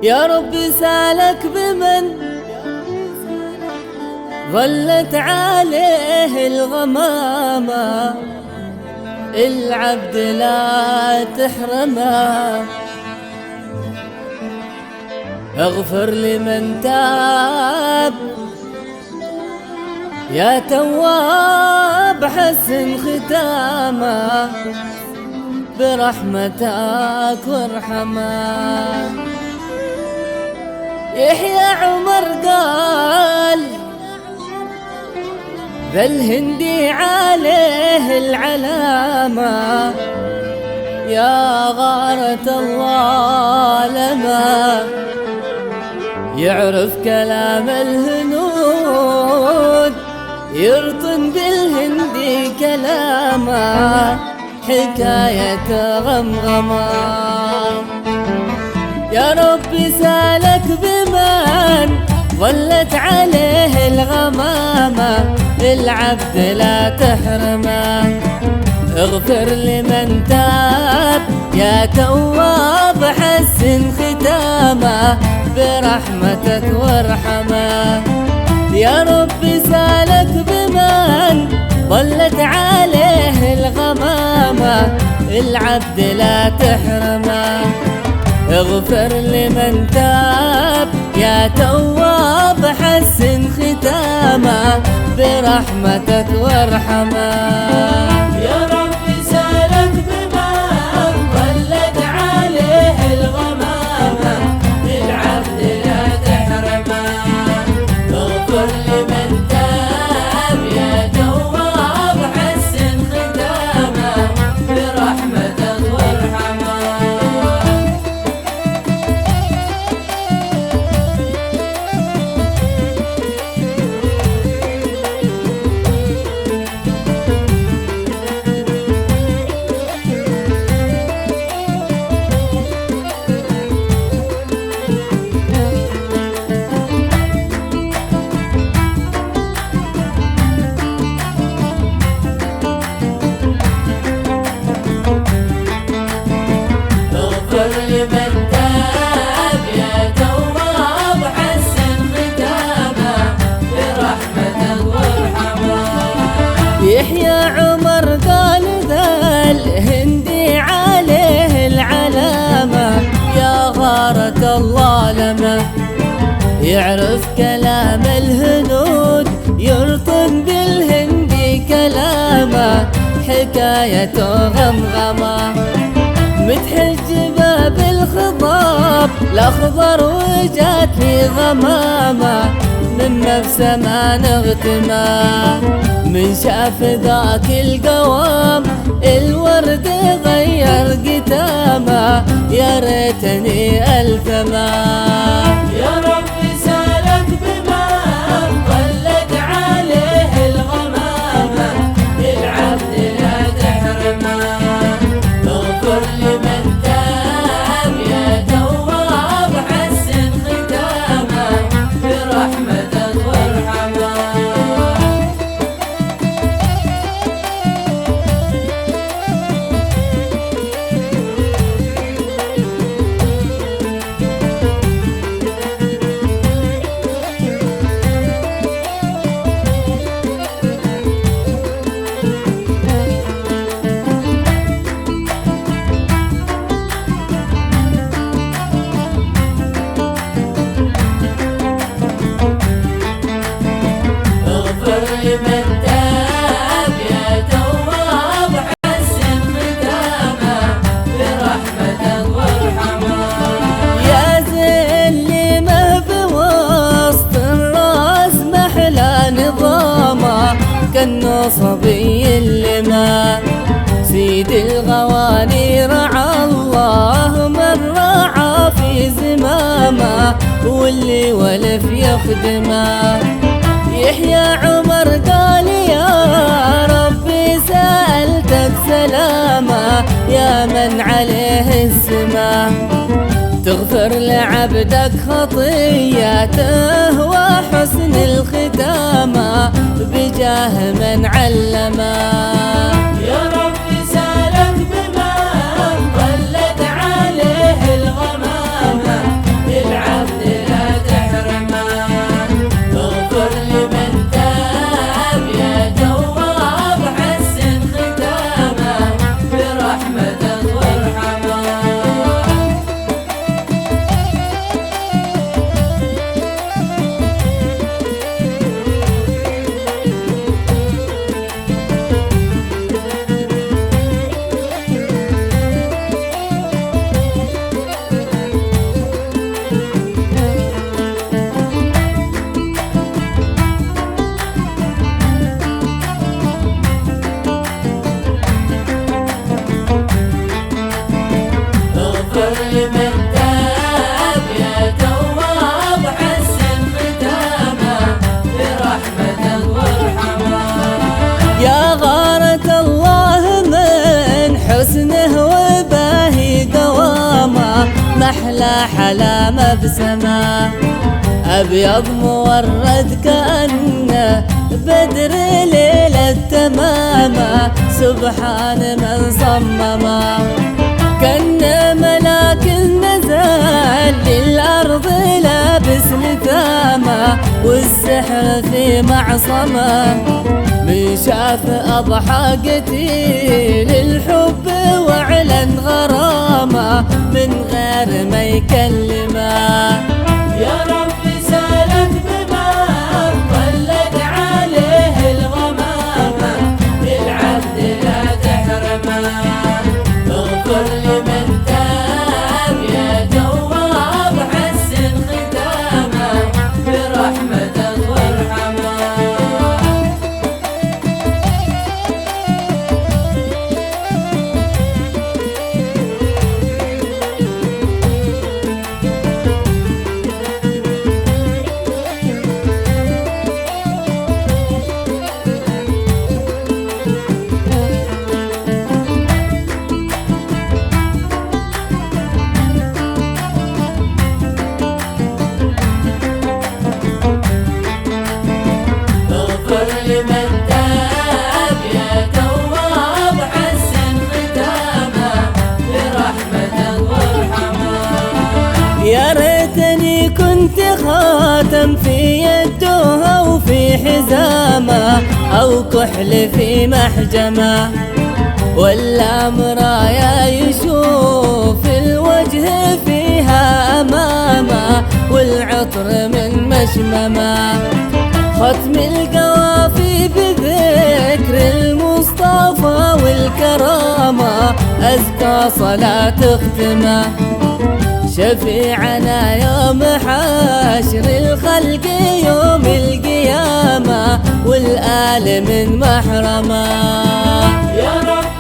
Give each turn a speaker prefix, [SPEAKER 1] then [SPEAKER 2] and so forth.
[SPEAKER 1] يا رب سالك بمن ظلت عليه الغمامة، العبد لا تحرمه. اغفر لمن تاب يا تواب، حسن ختامه برحمتك وارحمه. يحيى عمر قال ذا الهندي عليه العلامة، يا غارة الله لما يعرف كلام الهنود، يرطن بالهندي كلامه حكاية غمغمة. يا رب سالك بمن ظلت عليه الغمامة، العبد لا تحرمه. اغفر لمن تاب يا تواب، حسن ختامه برحمتك وارحمه. يا رب سالك بمن ظلت عليه الغمامة، العبد لا تحرمه. اغفر لمن تاب يا تواب، حسن ختامه برحمتك وارحمه.
[SPEAKER 2] يا رب سالك بمن ظلت عليه الغمامة، العبد لا تحرمه. اغفر لمن تاب يا تواب، حسن ختامه برحمتك وارحمه. لمن تاب يا تواب، حسن ختامه برحمتك وارحمه.
[SPEAKER 1] يحيى عمر قال ذا الهندي عليه العلامة، يا غارة الله لما يعرف كلام الهنود، يرطن بالهندي كلامه حكايته غمغمة. متحجبة بالخضاب الأخضر وجات لي غمامة، من نفسه ما نغتمه. من شاف ذاك القوام الورد غير قتامه، يا ريتني ألثمه.
[SPEAKER 2] يا رب سالك بمن ظلت عليه الغمامة، العبد لا تحرمه. اغفر لمن تاب يا تواب، حسن ختامه برحمتك وارحمه. لمن تاب يا تواب، حسن ختامه برحمتك وارحمه.
[SPEAKER 1] يا زين لما بوسط الراس محلى نظامه، كأنه صبي لما سيد الغواني رعى الله، من رعى في زمامه واللي ولف يخدمه. يحيى عمر قال يا ربي سألتك سلامة، يا من عليه السماء تغفر لعبدك خطياته وحسن الختامة بجاه من علمه.
[SPEAKER 2] يا رب سالك بمن ظلت عليه الغمامة، لمن تاب يا تواب حسن ختامه برحمتك وارحمه.
[SPEAKER 1] يا غارة الله من حسنه وباهي دوامه، محلى حلامه بسما أبيض مورد كأنه بدر ليلة تمامه، سبحان من صممه. كان ملاك نزل للأرض لابس لثامه، والسحر في معصمه من شاف أضحى قتيل الحب وأعلن غرامه من غير ما يكلمه.
[SPEAKER 2] يا ربي سالك بما طلت عليه الغمامة، للعبد لا تحرمه. اغفر لمن تاب يا تواب حسن ختامه برحمتك وارحمه. لمن تاب يا تواب حسن ختامه برحمتك وارحمه.
[SPEAKER 1] يا ريتني كنت خاتم في يده أو في حزامه، أو كحل في محجمه، ولا مرايا يشوف الوجه فيها أمامه، والعطر من مشممه. ختم القوافي بذكر المصطفى والكرامة، أزكى صلاة اختمه. شفيعنا يوم حشر الخلق يوم القيامة، والآل من محرمه.
[SPEAKER 2] يا رب